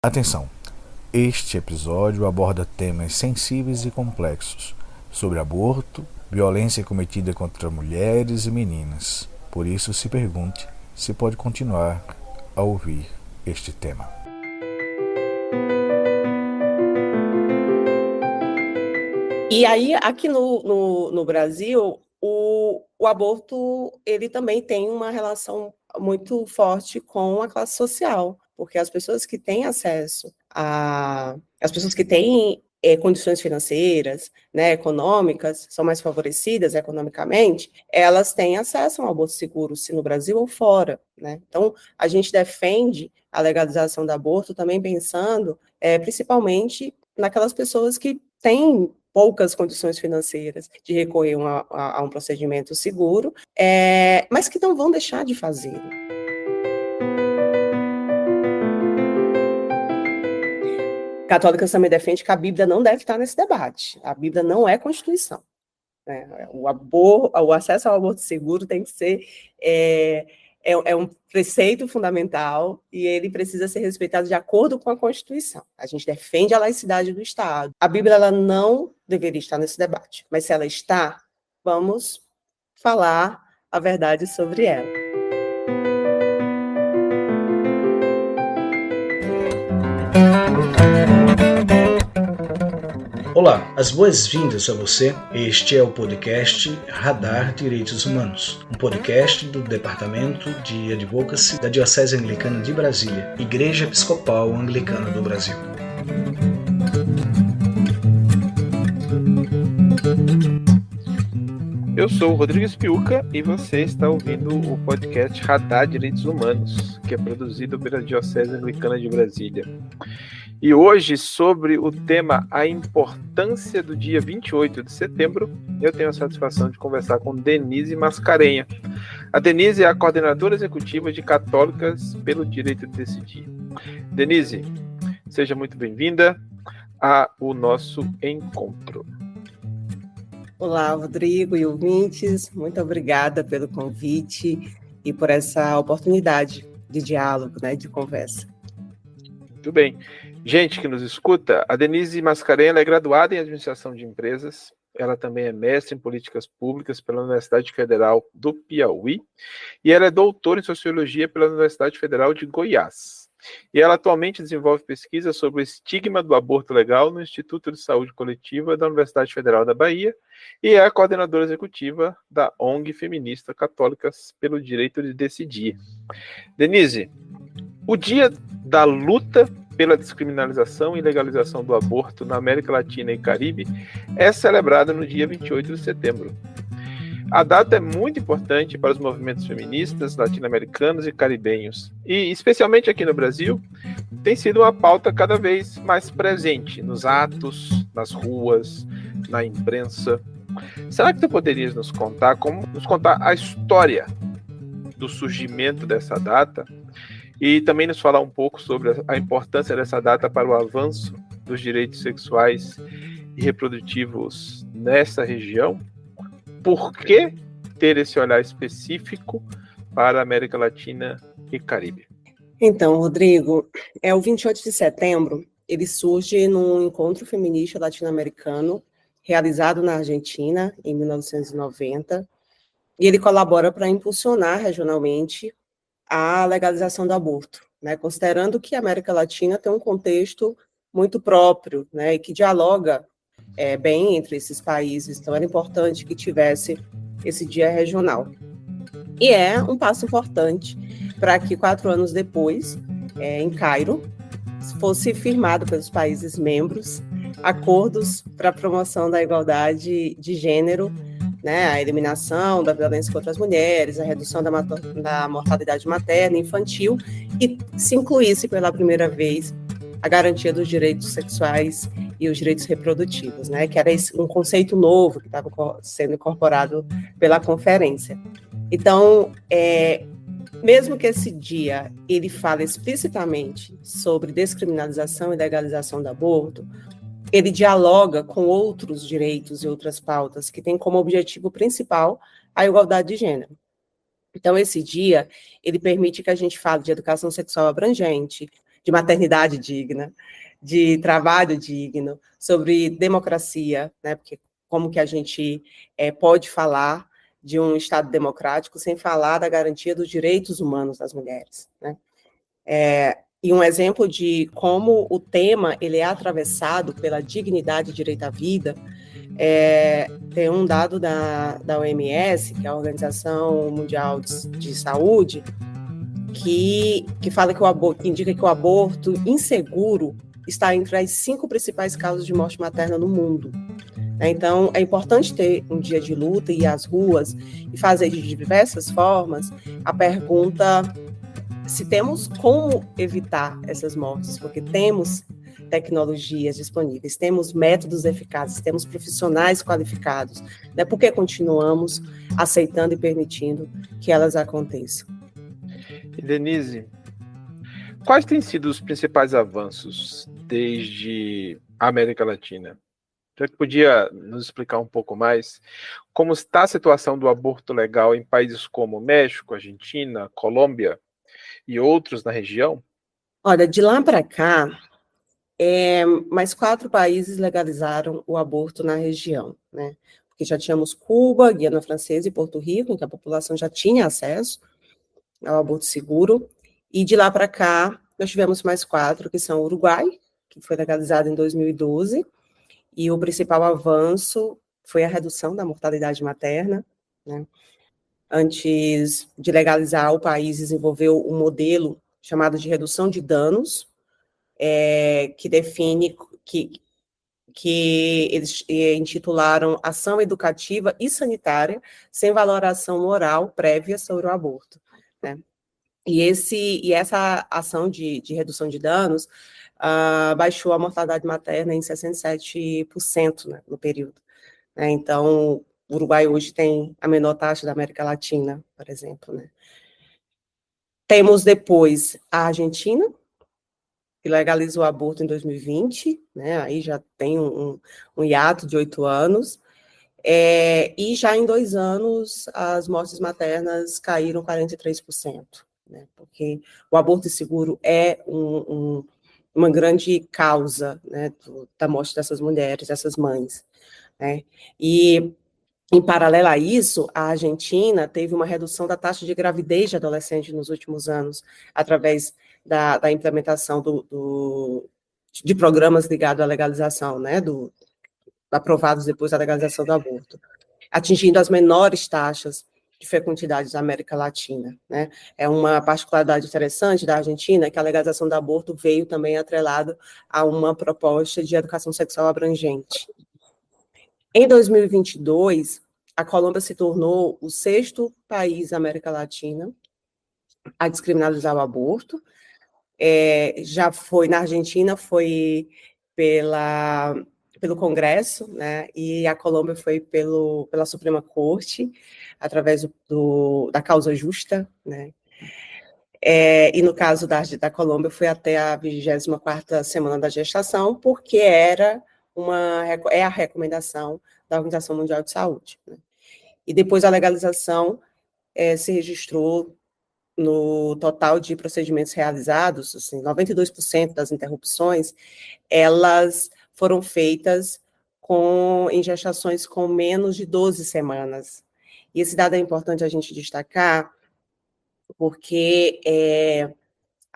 Atenção! Este episódio aborda temas sensíveis e complexos sobre aborto, violência cometida contra mulheres e meninas. Por isso, se pergunte se pode continuar a ouvir este tema. E aí, aqui no Brasil, o aborto ele também tem uma relação muito forte com a classe social, porque as pessoas que têm acesso as pessoas que têm condições financeiras, né, econômicas, são mais favorecidas economicamente, elas têm acesso a um aborto seguro, se no Brasil ou fora, né? Então, a gente defende a legalização do aborto também pensando, principalmente naquelas pessoas que têm poucas condições financeiras de recorrer a um procedimento seguro, mas que não vão deixar de fazer. Católicas também defende que a Bíblia não deve estar nesse debate. A Bíblia não é Constituição, né? O acesso ao aborto seguro tem que ser um preceito fundamental e ele precisa ser respeitado de acordo com a Constituição. A gente defende a laicidade do Estado. A Bíblia ela não deveria estar nesse debate, mas se ela está, vamos falar a verdade sobre ela. Olá, as boas-vindas a você. Este é o podcast Radar Direitos Humanos, um podcast do Departamento de Advocacy da Diocese Anglicana de Brasília, Igreja Episcopal Anglicana do Brasil. Eu sou o Rodrigo Espiuca e você está ouvindo o podcast Radar Direitos Humanos, que é produzido pela Diocese Anglicana de Brasília. E hoje, sobre o tema A Importância do dia 28 de setembro, eu tenho a satisfação de conversar com Denise Mascarenha. A Denise é a coordenadora executiva de Católicas pelo Direito de Decidir. Denise, seja muito bem-vinda ao nosso encontro. Olá, Rodrigo e ouvintes, muito obrigada pelo convite e por essa oportunidade de diálogo, né, de conversa. Muito bem. Gente que nos escuta, a Denise Mascarenha é graduada em Administração de Empresas, ela também é mestre em Políticas Públicas pela Universidade Federal do Piauí e ela é doutora em Sociologia pela Universidade Federal de Goiás. E ela atualmente desenvolve pesquisa sobre o estigma do aborto legal no Instituto de Saúde Coletiva da Universidade Federal da Bahia e é a coordenadora executiva da ONG Feminista Católicas pelo Direito de Decidir. Denise, o Dia da Luta pela Descriminalização e Legalização do Aborto na América Latina e Caribe é celebrado no dia 28 de setembro. A data é muito importante para os movimentos feministas latino-americanos e caribenhos, e especialmente aqui no Brasil, tem sido uma pauta cada vez mais presente nos atos, nas ruas, na imprensa. Será que tu poderias nos contar a história do surgimento dessa data e também nos falar um pouco sobre a importância dessa data para o avanço dos direitos sexuais e reprodutivos nessa região? Por que ter esse olhar específico para a América Latina e Caribe? Então, Rodrigo, o 28 de setembro, ele surge num encontro feminista latino-americano realizado na Argentina, em 1990, e ele colabora para impulsionar regionalmente a legalização do aborto, né, considerando que a América Latina tem um contexto muito próprio, né, e que dialoga bem entre esses países, então era importante que tivesse esse dia regional. E é um passo importante para que 4 anos depois, em Cairo, fosse firmado pelos países membros acordos para a promoção da igualdade de gênero, né, a eliminação da violência contra as mulheres, a redução da mortalidade materna e infantil, e se incluísse pela primeira vez a garantia dos direitos sexuais e os direitos reprodutivos, né, que era um conceito novo que estava sendo incorporado pela conferência. Então, mesmo que esse dia ele fale explicitamente sobre descriminalização e legalização do aborto, ele dialoga com outros direitos e outras pautas que têm como objetivo principal a igualdade de gênero. Então, esse dia, ele permite que a gente fale de educação sexual abrangente, de maternidade digna, de trabalho digno, sobre democracia, né? Porque como que a gente pode falar de um Estado democrático sem falar da garantia dos direitos humanos das mulheres, né? E um exemplo de como o tema ele é atravessado pela dignidade e direito à vida, tem um dado da OMS, que é a Organização Mundial de Saúde, que fala que indica que o aborto inseguro está entre as 5 principais causas de morte materna no mundo. Então, é importante ter um dia de luta e ir às ruas e fazer de diversas formas a pergunta se temos como evitar essas mortes, porque temos tecnologias disponíveis, temos métodos eficazes, temos profissionais qualificados, né? Por que continuamos aceitando e permitindo que elas aconteçam? E Denise, quais têm sido os principais avanços desde a América Latina? Você podia nos explicar um pouco mais como está a situação do aborto legal em países como México, Argentina, Colômbia e outros na região? Olha, de lá para cá, mais 4 países legalizaram o aborto na região, né? Porque já tínhamos Cuba, Guiana Francesa e Porto Rico, em que a população já tinha acesso ao aborto seguro, e de lá para cá, nós tivemos mais 4, que são o Uruguai, que foi legalizado em 2012, e o principal avanço foi a redução da mortalidade materna, né? Antes de legalizar, o país desenvolveu um modelo chamado de redução de danos, que define que eles intitularam Ação Educativa e Sanitária sem valoração moral prévia sobre o aborto, né? E essa ação de redução de danos baixou a mortalidade materna em 67%, né, no período, né? Então, o Uruguai hoje tem a menor taxa da América Latina, por exemplo, né? Temos depois a Argentina, que legalizou o aborto em 2020, né? Aí já tem um hiato de 8 anos, e já em 2 anos as mortes maternas caíram 43%, né? Porque o aborto seguro é uma grande causa, né, da morte dessas mulheres, dessas mães, né? E, em paralelo a isso, a Argentina teve uma redução da taxa de gravidez de adolescentes nos últimos anos, através da implementação de programas ligados à legalização, né, aprovados depois da legalização do aborto, atingindo as menores taxas de fecundidade da América Latina, né? É uma particularidade interessante da Argentina que a legalização do aborto veio também atrelado a uma proposta de educação sexual abrangente. Em 2022, a Colômbia se tornou o 6º país da América Latina a descriminalizar o aborto. Já foi, na Argentina, foi pelo Congresso, né, e a Colômbia foi pela Suprema Corte, através da causa justa, né, e no caso da Colômbia foi até a 24ª semana da gestação, porque é a recomendação da Organização Mundial de Saúde, né. E depois da legalização, se registrou no total de procedimentos realizados, assim, 92% das interrupções, elas foram feitas em gestações com menos de 12 semanas. E esse dado é importante a gente destacar, porque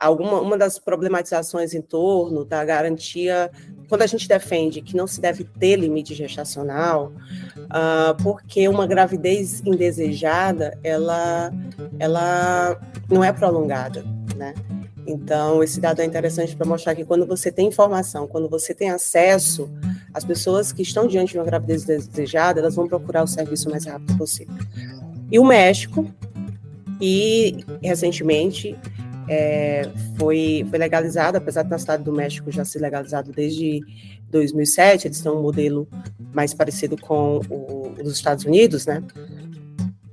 uma das problematizações em torno da garantia, quando a gente defende que não se deve ter limite gestacional, porque uma gravidez indesejada, ela não é prolongada, né? Então, esse dado é interessante para mostrar que quando você tem informação, quando você tem acesso, as pessoas que estão diante de uma gravidez desejada, elas vão procurar o serviço o mais rápido possível. E o México, e recentemente, foi legalizado, apesar de na cidade do México já ser legalizado desde 2007, eles têm um modelo mais parecido com o dos Estados Unidos, né?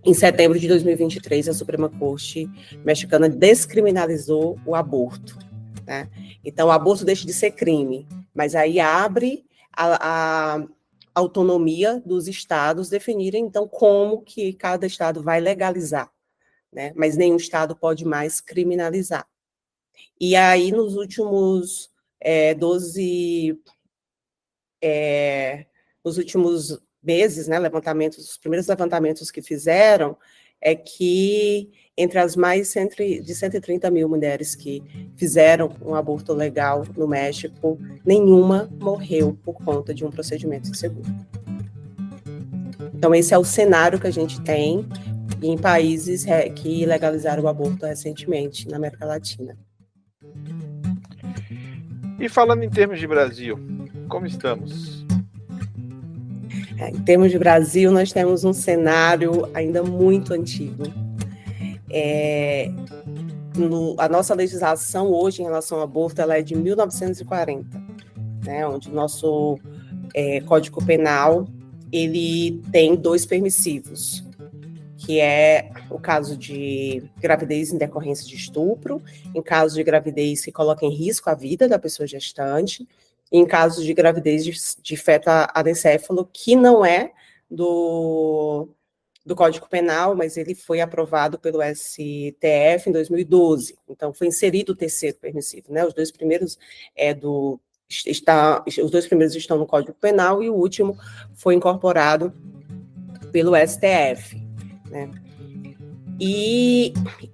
Em setembro de 2023, a Suprema Corte mexicana descriminalizou o aborto, né? Então, o aborto deixa de ser crime, mas aí abre a autonomia dos estados definirem, então, como que cada estado vai legalizar, né? Mas nenhum estado pode mais criminalizar. E aí, nos últimos 12... nos últimos meses, né, os primeiros levantamentos que fizeram, é que entre as mais de 130 mil mulheres que fizeram um aborto legal no México, nenhuma morreu por conta de um procedimento inseguro. Então, esse é o cenário que a gente tem em países que legalizaram o aborto recentemente, na América Latina. E falando em termos de Brasil, como estamos? Em termos de Brasil, nós temos um cenário ainda muito antigo. A nossa legislação hoje em relação ao aborto ela é de 1940, né, onde o nosso Código Penal ele tem 2 permissivos, que é o caso de gravidez em decorrência de estupro, em caso de gravidez que coloca em risco a vida da pessoa gestante, e em caso de gravidez de feto anencefalo, que não é do Código Penal, mas ele foi aprovado pelo STF em 2012. Então, foi inserido o 3º permissivo, né? Os 2 primeiros os 2 primeiros estão no Código Penal e o último foi incorporado pelo STF, né? E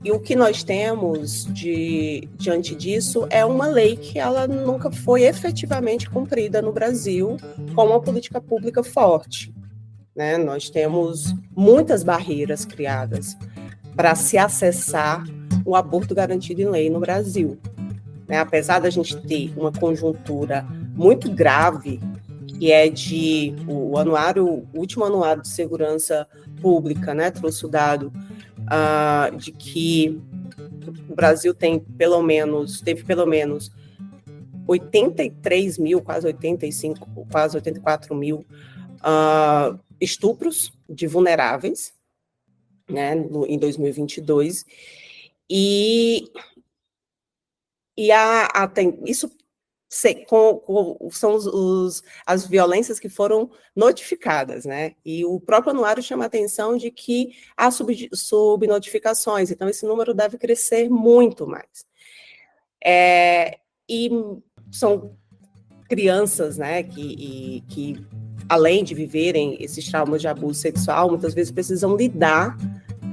o que nós temos diante disso é uma lei que ela nunca foi efetivamente cumprida no Brasil com uma política pública forte, né? Nós temos muitas barreiras criadas para se acessar o aborto garantido em lei no Brasil, né? Apesar da gente ter uma conjuntura muito grave, que é o último anuário de segurança pública, né, trouxe o dado de que o Brasil teve pelo menos 83 mil, quase 85, quase 84 mil estupros de vulneráveis, né, em 2022, isso são as violências que foram notificadas, né? E o próprio anuário chama a atenção de que há subnotificações, então esse número deve crescer muito mais. E são crianças, né, que além de viverem esses traumas de abuso sexual, muitas vezes precisam lidar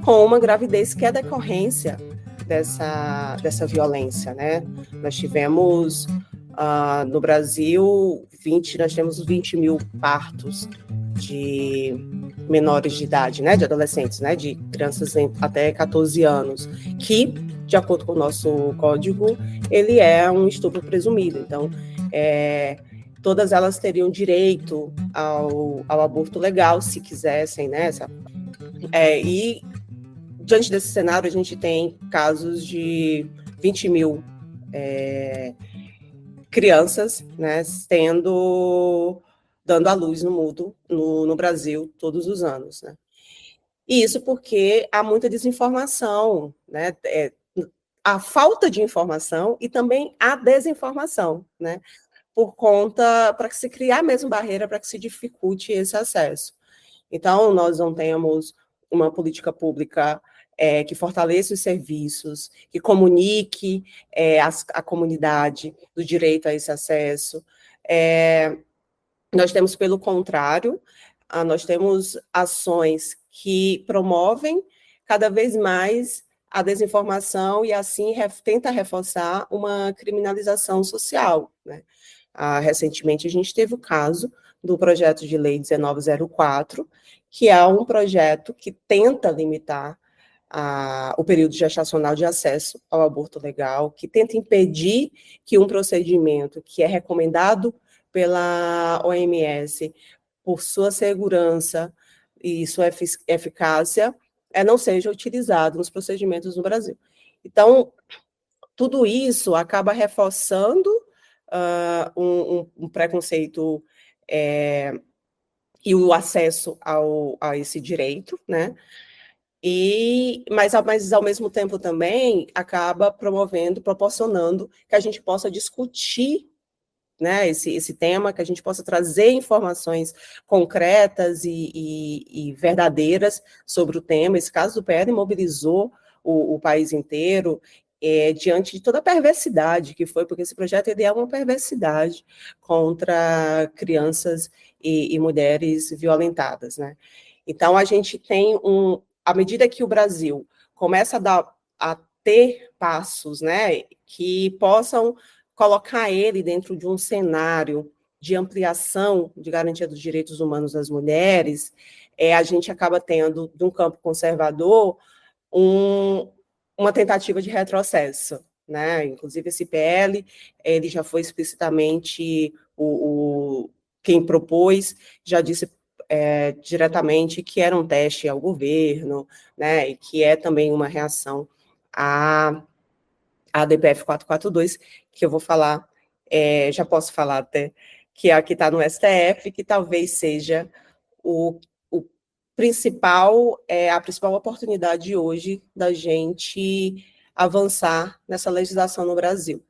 com uma gravidez que é decorrência dessa violência, né? Nós tivemos no Brasil, nós temos 20 mil partos de menores de idade, né, de adolescentes, né, de crianças até 14 anos, que, de acordo com o nosso código, ele é um estupro presumido. Então, todas elas teriam direito ao aborto legal, se quisessem, né, e diante desse cenário, a gente tem casos de 20 mil crianças, né, dando à luz no Brasil todos os anos, né? E isso porque há muita desinformação, né? A falta de informação e também a desinformação, né? Para se criar mesmo barreira para que se dificulte esse acesso. Então, nós não temos uma política pública que fortaleça os serviços, que comunique a comunidade do direito a esse acesso. Nós temos, pelo contrário, nós temos ações que promovem cada vez mais a desinformação e, assim, tenta reforçar uma criminalização social, né? Recentemente, a gente teve o caso do projeto de lei 1904, que é um projeto que tenta limitar o período gestacional de acesso ao aborto legal, que tenta impedir que um procedimento que é recomendado pela OMS por sua segurança e sua eficácia não seja utilizado nos procedimentos no Brasil. Então, tudo isso acaba reforçando um preconceito e o acesso a esse direito, né? Mas ao mesmo tempo também acaba proporcionando que a gente possa discutir, né, esse tema, que a gente possa trazer informações concretas e verdadeiras sobre o tema. Esse caso do PL mobilizou o país inteiro diante de toda a perversidade que foi, porque esse projeto ele é uma perversidade contra crianças e mulheres violentadas, né? Então, a gente tem à medida que o Brasil começa a ter passos, né, que possam colocar ele dentro de um cenário de ampliação de garantia dos direitos humanos das mulheres, a gente acaba tendo, de um campo conservador, uma tentativa de retrocesso, né? Inclusive, esse PL, ele já foi explicitamente, quem propôs já disse diretamente que era um teste ao governo, né? E que é também uma reação à DPF 442, que eu vou falar, já posso falar até, que é a que está no STF, que talvez seja a principal oportunidade hoje da gente avançar nessa legislação no Brasil.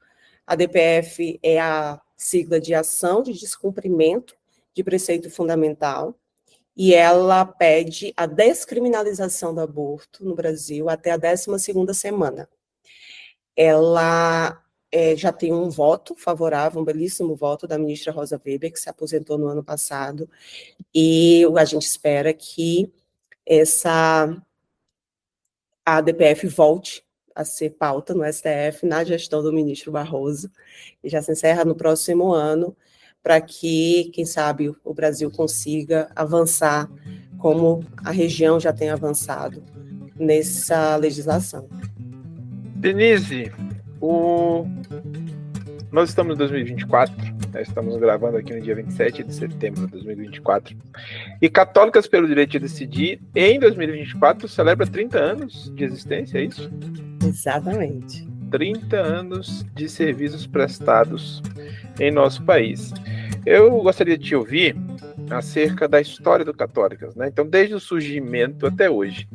A DPF é a sigla de Ação de Descumprimento de Preceito Fundamental, e ela pede a descriminalização do aborto no Brasil até a 12ª semana. Ela já tem um voto favorável, um belíssimo voto da ministra Rosa Weber, que se aposentou no ano passado, e a gente espera que a DPF volte a ser pauta no STF na gestão do ministro Barroso, e já se encerra no próximo ano, para que, quem sabe, o Brasil consiga avançar como a região já tem avançado nessa legislação. Denise, nós estamos em 2024, estamos gravando aqui no dia 27 de setembro de 2024, e Católicas pelo Direito de Decidir, em 2024, celebra 30 anos de existência, é isso? Exatamente. 30 anos de serviços prestados em nosso país. Eu gostaria de te ouvir acerca da história do Católicas, né? Então, desde o surgimento até hoje.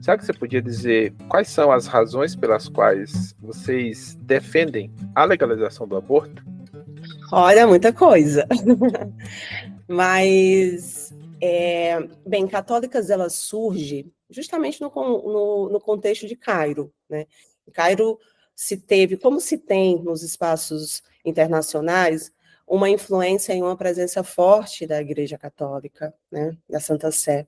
Será que você podia dizer quais são as razões pelas quais vocês defendem a legalização do aborto? Olha, muita coisa. Mas, bem, Católicas, ela surge justamente no contexto de Cairo, né? Cairo como se tem nos espaços internacionais, uma influência e uma presença forte da Igreja Católica, né, da Santa Sé,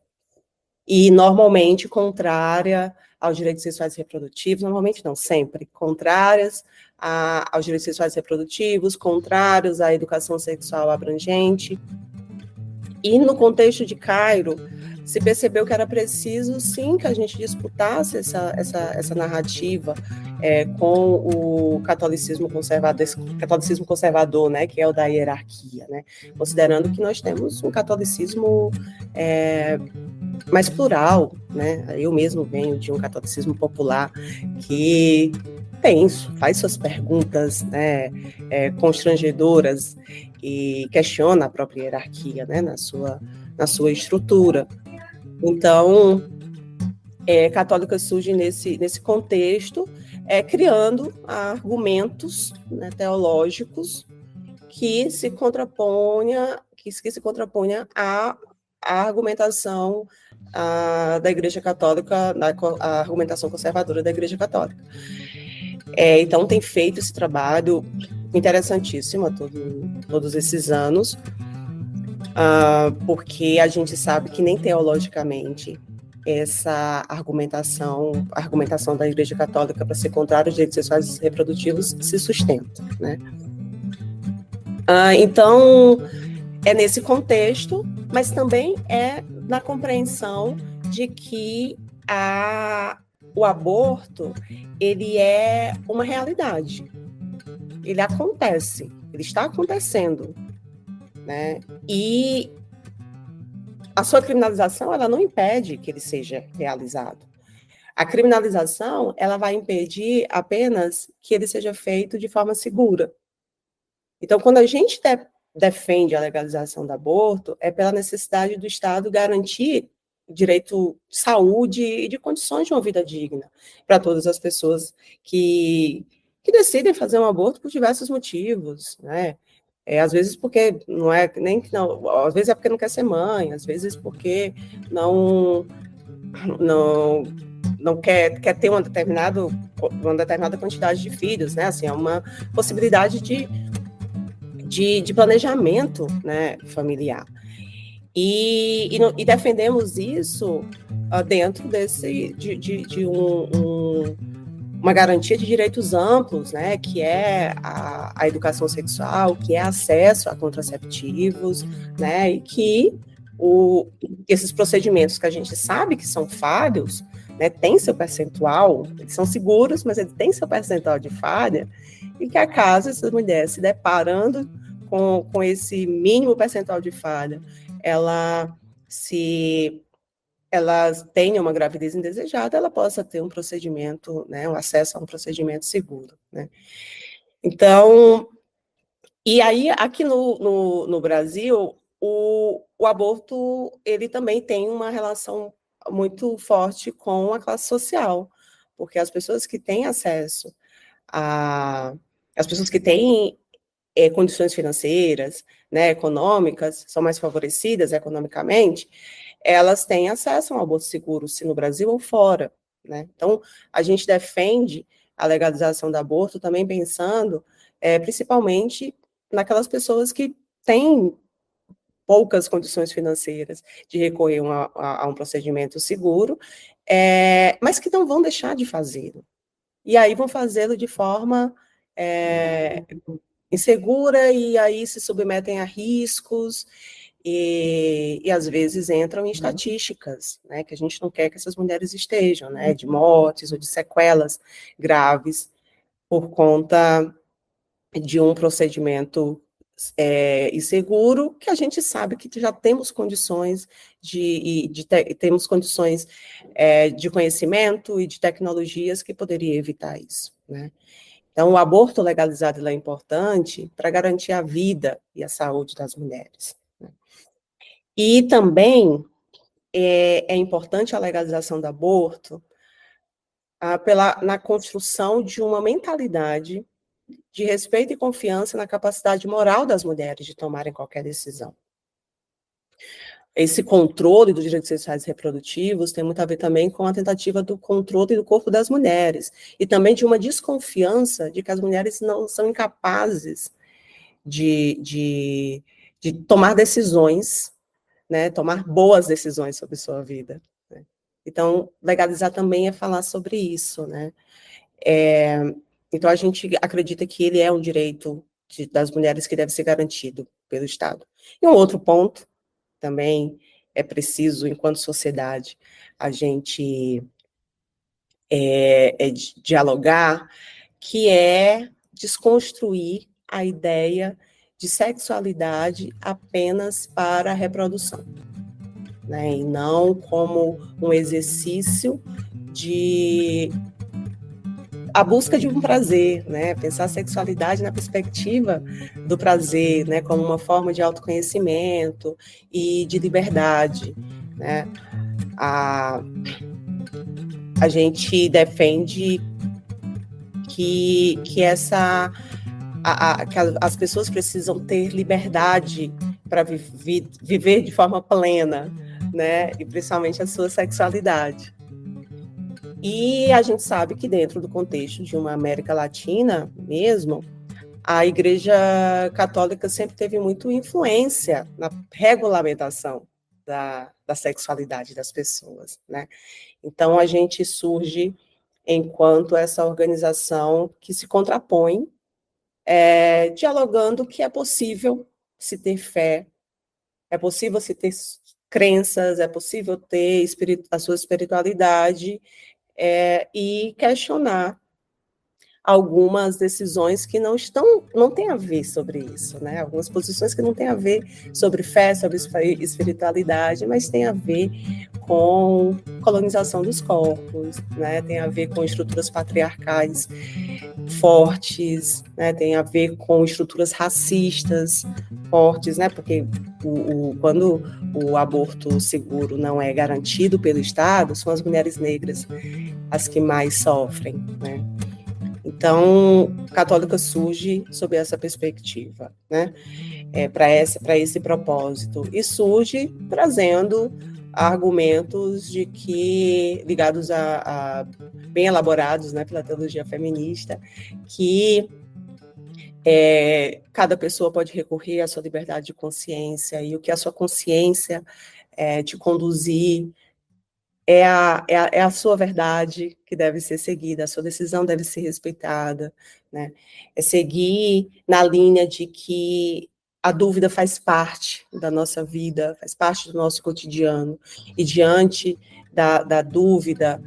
e normalmente contrária aos direitos sexuais e reprodutivos, normalmente não, sempre, contrárias aos direitos sexuais e reprodutivos, contrários à educação sexual abrangente. E no contexto de Cairo, se percebeu que era preciso, sim, que a gente disputasse essa narrativa com o catolicismo conservador, né, que é o da hierarquia, né, considerando que nós temos um catolicismo mais plural, né, eu mesmo venho de um catolicismo popular que faz suas perguntas, né, constrangedoras e questiona a própria hierarquia, né, na sua estrutura. Então, Católicas surge nesse contexto, criando argumentos, né, teológicos que se contraponha à argumentação da Igreja Católica, a argumentação conservadora da Igreja Católica. Então, tem feito esse trabalho interessantíssimo todos esses anos, porque a gente sabe que nem teologicamente essa argumentação da Igreja Católica para ser contrária aos direitos sexuais e reprodutivos se sustenta, né? Então, é nesse contexto, mas também é na compreensão de que o aborto, ele é uma realidade. Ele acontece, ele está acontecendo, né? E a sua criminalização, ela não impede que ele seja realizado. A criminalização, ela vai impedir apenas que ele seja feito de forma segura. Então, quando a gente defende a legalização do aborto, é pela necessidade do Estado garantir direito de saúde e de condições de uma vida digna para todas as pessoas que decidem fazer um aborto por diversos motivos, né? Às vezes porque às vezes é porque não quer ser mãe, às vezes porque não não quer ter uma determinada quantidade de filhos, né? Assim, é uma possibilidade de planejamento, né, familiar. E defendemos isso dentro de uma garantia de direitos amplos, né, que é a educação sexual, que é acesso a contraceptivos, né, e que esses procedimentos que a gente sabe que são falhos, né, tem seu percentual, eles são seguros, mas eles têm seu percentual de falha, e que acaso essa mulher se deparando com esse mínimo percentual de falha, ela tenha uma gravidez indesejada, ela possa ter um procedimento, né, um acesso a um procedimento seguro, né. Então, e aí, aqui no Brasil, o aborto, ele também tem uma relação muito forte com a classe social, porque as pessoas que têm acesso as pessoas que têm condições financeiras, né, econômicas, são mais favorecidas economicamente, elas têm acesso a um aborto seguro, se no Brasil ou fora, né? Então, a gente defende a legalização do aborto também pensando, principalmente naquelas pessoas que têm poucas condições financeiras de recorrer a um procedimento seguro, mas que não vão deixar de fazê-lo. E aí vão fazê-lo de forma insegura, e aí se submetem a riscos, e às vezes entram em estatísticas, né, que a gente não quer que essas mulheres estejam, né, de mortes ou de sequelas graves por conta de um procedimento inseguro, que a gente sabe que já temos condições temos condições de conhecimento e de tecnologias que poderia evitar isso, né? Então, o aborto legalizado é importante para garantir a vida e a saúde das mulheres, né? E também é importante a legalização do aborto na construção de uma mentalidade de respeito e confiança na capacidade moral das mulheres de tomarem qualquer decisão. Esse controle dos direitos sexuais e reprodutivos tem muito a ver também com a tentativa do controle do corpo das mulheres, e também de uma desconfiança de que as mulheres não são incapazes de tomar decisões, né, tomar boas decisões sobre sua vida, né? Então, legalizar também é falar sobre isso, né? Então, a gente acredita que ele é um direito das mulheres que deve ser garantido pelo Estado. E um outro ponto, também é preciso, enquanto sociedade, a gente dialogar, que é desconstruir a ideia de sexualidade apenas para a reprodução, né? E não como um exercício a busca de um prazer, né? Pensar a sexualidade na perspectiva do prazer, né? Como uma forma de autoconhecimento e de liberdade, né? A gente defende que as pessoas precisam ter liberdade para viver de forma plena, né? E principalmente a sua sexualidade. E a gente sabe que dentro do contexto de uma América Latina mesmo, a Igreja Católica sempre teve muito influência na regulamentação da sexualidade das pessoas, né? Então, a gente surge enquanto essa organização que se contrapõe, dialogando que é possível se ter fé, é possível se ter crenças, é possível ter a sua espiritualidade, e questionar algumas decisões que não têm a ver sobre isso, né? Algumas posições que não têm a ver sobre fé, sobre espiritualidade, mas tem a ver com colonização dos corpos, né? Tem a ver com estruturas patriarcais fortes, né? Tem a ver com estruturas racistas fortes, né? Porque quando o aborto seguro não é garantido pelo Estado, são as mulheres negras as que mais sofrem, né? Então, a Católica surge sob essa perspectiva, né? Para esse propósito, e surge trazendo argumentos de que, ligados bem elaborados, né, pela teologia feminista, que cada pessoa pode recorrer à sua liberdade de consciência, e o que a sua consciência te conduzir é a sua verdade que deve ser seguida, a sua decisão deve ser respeitada, né? É seguir na linha de que a dúvida faz parte da nossa vida, faz parte do nosso cotidiano, e diante da dúvida,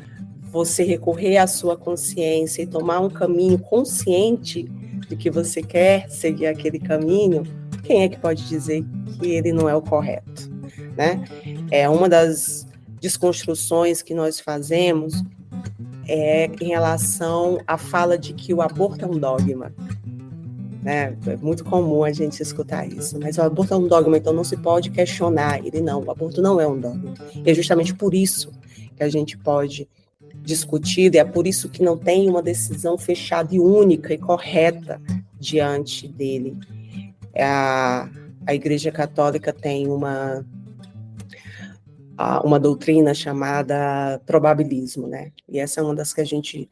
você recorrer à sua consciência e tomar um caminho consciente de que você quer seguir aquele caminho, quem é que pode dizer que ele não é o correto, né? É uma das desconstruções que nós fazemos em relação à fala de que o aborto é um dogma. Né? É muito comum a gente escutar isso, mas o aborto é um dogma, então não se pode questionar ele, não. O aborto não é um dogma. E é justamente por isso que a gente pode discutir, e é por isso que não tem uma decisão fechada e única e correta diante dele. A Igreja Católica tem uma doutrina chamada probabilismo, né? E essa é uma das que a gente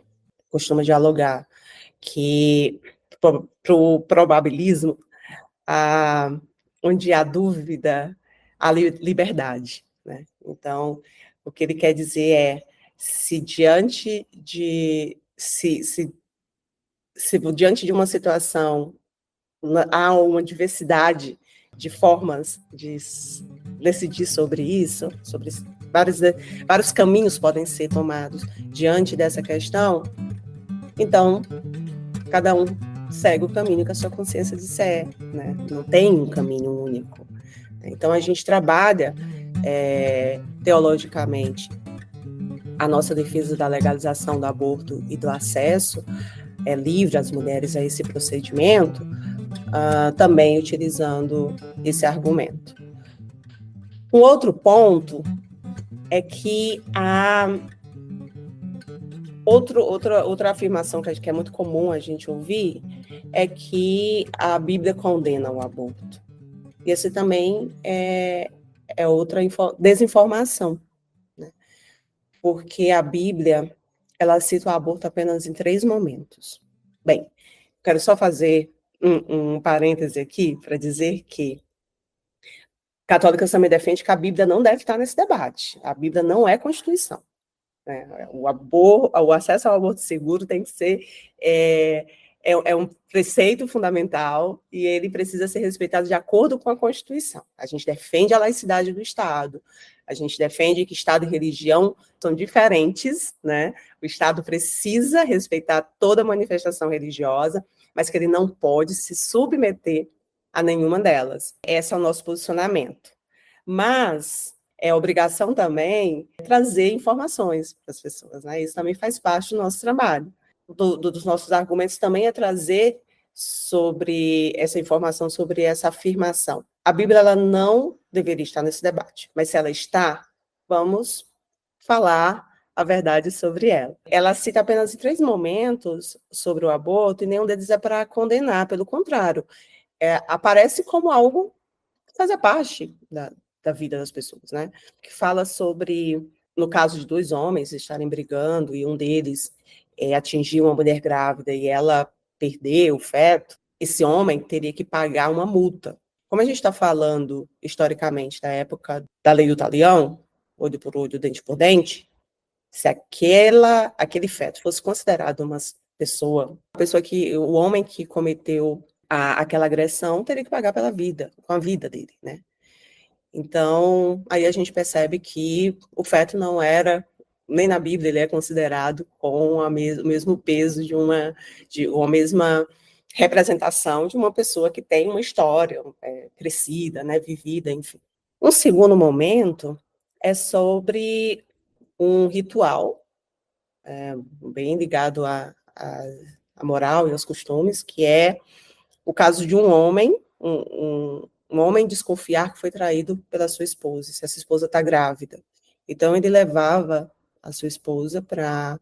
costuma dialogar, que para o probabilismo, onde há dúvida, há liberdade, né? Então, o que ele quer dizer é, se diante de uma situação há uma diversidade de formas de decidir sobre isso, sobre vários caminhos podem ser tomados diante dessa questão, então, cada um segue o caminho que a sua consciência disser, né? Não tem um caminho único. Então, a gente trabalha teologicamente a nossa defesa da legalização do aborto e do acesso livre às mulheres a esse procedimento, também utilizando esse argumento. Um outro ponto é que outra afirmação que é muito comum a gente ouvir é que a Bíblia condena o aborto. E esse também é outra desinformação, né? Porque a Bíblia, ela cita o aborto apenas em 3 momentos. Bem, quero só fazer um parêntese aqui para dizer que católicas também defendem que a Bíblia não deve estar nesse debate. A Bíblia não é Constituição. Né? O acesso ao aborto seguro tem que ser um preceito fundamental e ele precisa ser respeitado de acordo com a Constituição. A gente defende a laicidade do Estado, a gente defende que Estado e religião são diferentes, né? O Estado precisa respeitar toda manifestação religiosa, mas que ele não pode se submeter a nenhuma delas. Esse é o nosso posicionamento. Mas é obrigação também trazer informações para as pessoas, né? Isso também faz parte do nosso trabalho. Dos nossos argumentos também é trazer sobre essa informação, sobre essa afirmação. A Bíblia ela não deveria estar nesse debate, mas se ela está, vamos falar a verdade sobre ela. Ela cita apenas em 3 momentos sobre o aborto, e nenhum deles é para condenar, pelo contrário, aparece como algo que faz parte da vida das pessoas, né? Que fala sobre, no caso de 2 homens estarem brigando e um deles atingiu uma mulher grávida e ela perdeu o feto, esse homem teria que pagar uma multa. Como a gente está falando historicamente da época da lei do talião, olho por olho, dente por dente, se aquele feto fosse considerado uma pessoa que o homem que cometeu aquela agressão teria que pagar pela vida, com a vida dele, né? Então, aí a gente percebe que o feto não era, nem na Bíblia ele é considerado com o mesmo peso de uma mesma representação de uma pessoa que tem uma história crescida, né, vivida, enfim. Um segundo momento é sobre um ritual bem ligado à moral e aos costumes, que é o caso de um homem, um homem desconfiar que foi traído pela sua esposa, se essa esposa está grávida. Então, ele levava a sua esposa para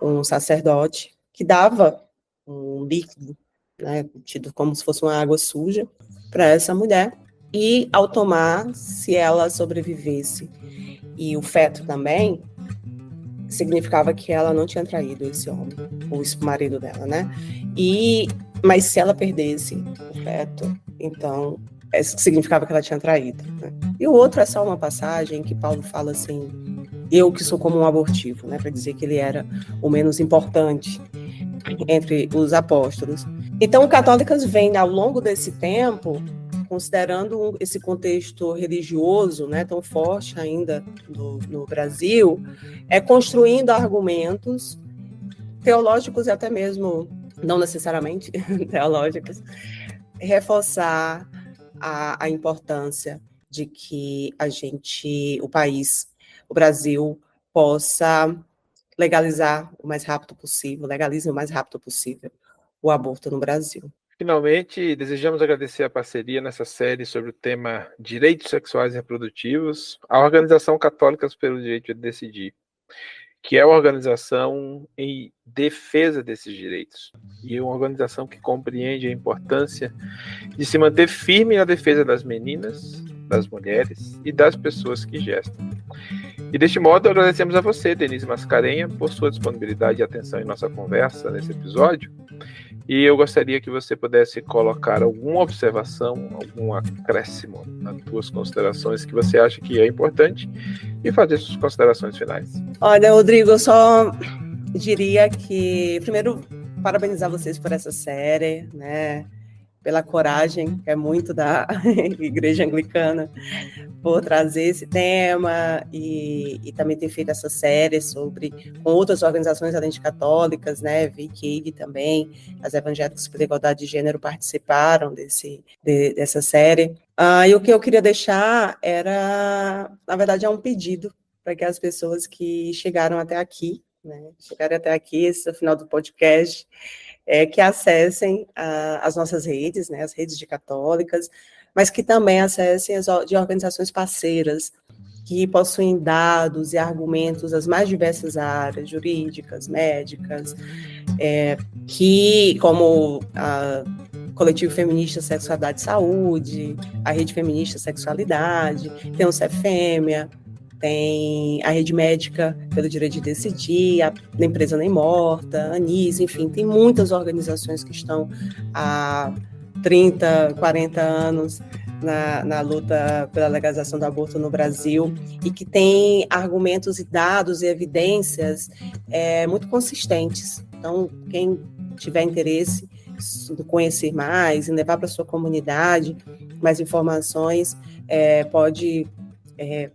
um sacerdote que dava um líquido, né, tido como se fosse uma água suja, para essa mulher, E ao tomar, se ela sobrevivesse e o feto também, significava que ela não tinha traído esse homem, o marido dela, né? Mas se ela perdesse o feto, então significava que ela tinha traído, né? E o outro é só uma passagem que Paulo fala assim: eu que sou como um abortivo, né? Para dizer que ele era o menos importante entre os apóstolos. Então, católicas vêm ao longo desse tempo, considerando esse contexto religioso, né, tão forte ainda no Brasil, construindo argumentos teológicos e até mesmo, não necessariamente teológicos, reforçar a importância de que o Brasil, possa legalize o mais rápido possível o aborto no Brasil. Finalmente, desejamos agradecer a parceria nessa série sobre o tema Direitos Sexuais e Reprodutivos à Organização Católicas pelo Direito de Decidir, que é uma organização em defesa desses direitos, e uma organização que compreende a importância de se manter firme na defesa das meninas, das mulheres e das pessoas que gestam. E deste modo, agradecemos a você, Denise Mascarenha, por sua disponibilidade e atenção em nossa conversa nesse episódio. E eu gostaria que você pudesse colocar alguma observação, algum acréscimo nas suas considerações que você acha que é importante e fazer suas considerações finais. Olha, Rodrigo, eu só diria que, primeiro, parabenizar vocês por essa série, né? Pela coragem, que é muito da Igreja Anglicana, por trazer esse tema e também ter feito essa série com outras organizações além de católicas, né, VICIG também, as evangélicas pela igualdade de gênero participaram dessa série. E o que eu queria deixar era, na verdade, um pedido para que as pessoas que chegaram até aqui, esse é o final do podcast, que acessem as nossas redes, né, as redes de católicas, mas que também acessem as de organizações parceiras, que possuem dados e argumentos das mais diversas áreas, jurídicas, médicas, que, como a Coletivo Feminista Sexualidade e Saúde, a Rede Feminista Sexualidade, tem o CEFEMEA, tem a Rede Médica pelo Direito de Decidir, a Empresa Nem Morta, a ANIS, enfim, tem muitas organizações que estão há 30, 40 anos na luta pela legalização do aborto no Brasil e que tem argumentos e dados e evidências muito consistentes. Então, quem tiver interesse em conhecer mais, em levar para a sua comunidade mais informações, pode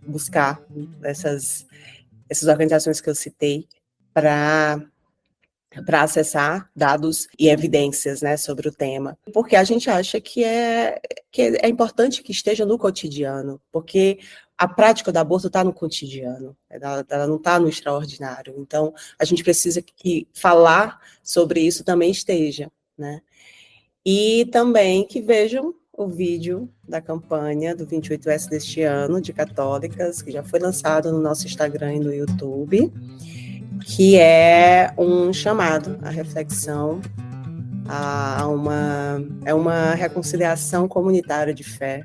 buscar essas organizações que eu citei para acessar dados e evidências, né, sobre o tema, porque a gente acha que é importante que esteja no cotidiano, porque a prática do aborto está no cotidiano, ela não está no extraordinário, então a gente precisa que falar sobre isso também esteja, né, e também que vejam o vídeo da campanha do 28S deste ano, de católicas, que já foi lançado no nosso Instagram e no YouTube, que é um chamado à reflexão, a uma reconciliação comunitária de fé,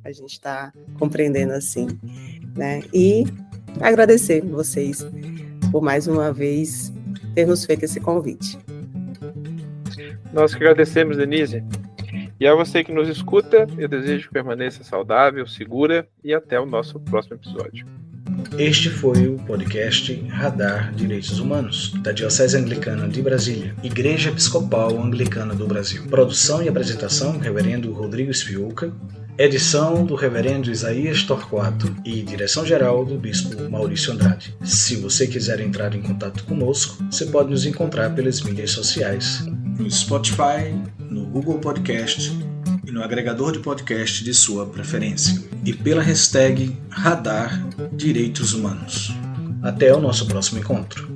a gente está compreendendo assim, né? E agradecer vocês por mais uma vez ter nos feito esse convite. Nós que agradecemos, Denise. E a você que nos escuta, eu desejo que permaneça saudável, segura e até o nosso próximo episódio. Este foi o podcast Radar Direitos Humanos, da Diocese Anglicana de Brasília, Igreja Episcopal Anglicana do Brasil. Produção e apresentação, Reverendo Rodrigo Spiuca. Edição do Reverendo Isaías Torquato e direção-geral do Bispo Maurício Andrade. Se você quiser entrar em contato conosco, você pode nos encontrar pelas mídias sociais. No Spotify, no Google Podcast e no agregador de podcast de sua preferência. E pela hashtag Radar Direitos Humanos. Até o nosso próximo encontro.